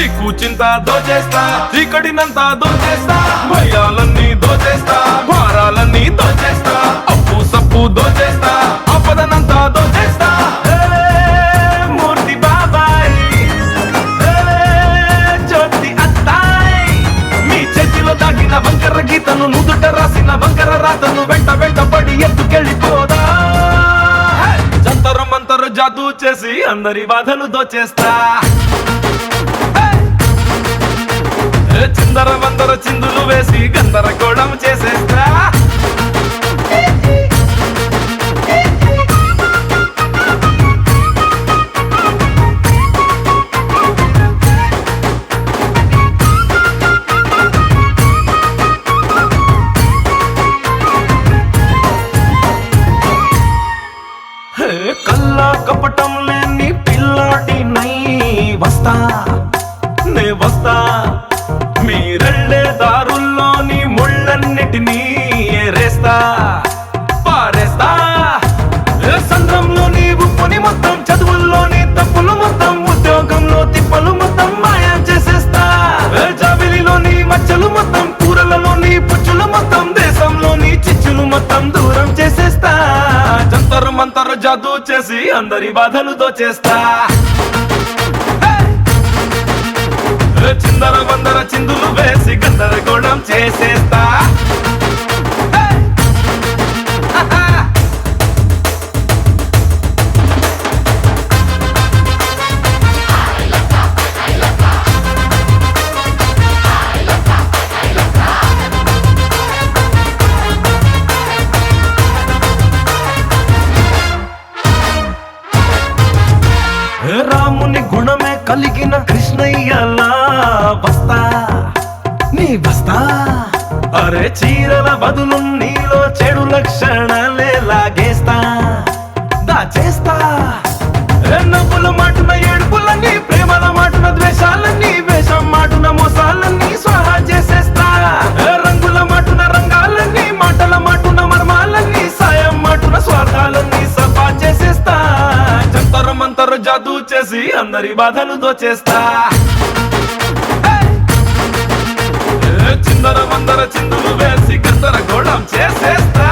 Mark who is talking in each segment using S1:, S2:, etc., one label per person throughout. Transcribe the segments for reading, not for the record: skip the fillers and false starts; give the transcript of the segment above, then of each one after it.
S1: చిక్కు చింత దోచేస్తా, చీకటినంతా దోచేస్తా, భయాలన్నీ దోచేస్తా, భారాలన్నీ దోచేస్తా, అప్పు సప్పు దోచేస్తా, ఆపదనంతా దోచేస్తా. మూర్తి బాబాయ్, జ్యోతి అత్తాయ్, మీ చేతిలో దాగిన వంకర గీతను, నుదుట రాసిన వంకర రాతను వెంట వెంట పడి ఎత్తుకెళ్ళిపోదా. జంతర మంతర జాదూ చేసి అందరి బాధలు దోచేస్తా. చిందర వందర చిందులు వేసి గందరగోళం చేసేస్తా. కల్లా కపటం లేని పిల్లాటి నై వస్తా, నే వస్తా, మీరెళ్ళే దారుల్లోని ముళ్ళన్నిటినీ ఏరేస్తా, పారేస్తా. సంద్రంలోని ఉప్పుని మొత్తం, చదువుల్లోని తప్పులు మొత్తం, ఉద్యోగంలో తిప్పలు మొత్తం మాయం చేసేస్తా. జాబిలిలోని మచ్చలు మొత్తం, కూరలలోని పుచ్చులు మొత్తం, దేశంలోని చిచ్చులు మొత్తం దూరం చేసేస్తా. జంతర మంతర జాదూ చేసి అందరి బాధలు దోచేస్తా. చిందర వందర చిందులు వేసి గందరగోళం చేసేస్తా. రాముని గుణమే కలిగిన కృష్ణయ్యలా వస్తా, నీ వస్తా. అరే చీరల బదులు నీలో చెడు లక్షణాలే లాగేస్తా, దాచేస్తా. నవ్వుల మాటున ఏడుపులన్నీ, ప్రేమల మాటున ద్వేషాలన్నీ, వేషం మాటున మోసాలన్నీ స్వాహా చేసేస్తా. రంగుల మాటున రంగాలన్నీ, మాటల మాటున మర్మాలన్నీ, సాయం మాటున స్వార్థాలన్నీ సఫా చేసేస్తా. జంతర మంతర జాదూ చేసి అందరి బాధలు దోచేస్తా. చిందర వందర చిందులు వేసి గందరగోళం చేసేస్తా.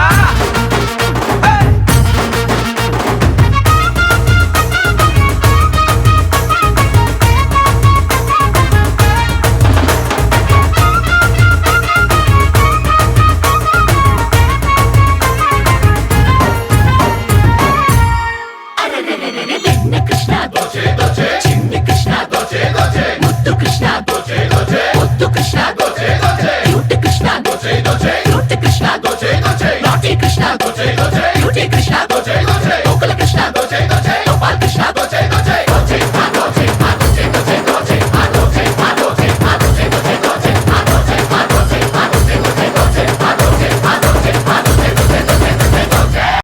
S2: Krishna, Goche, Goche, Beauty Krishna, Goche, Goche, Gokula Krishna, Goche, Goche.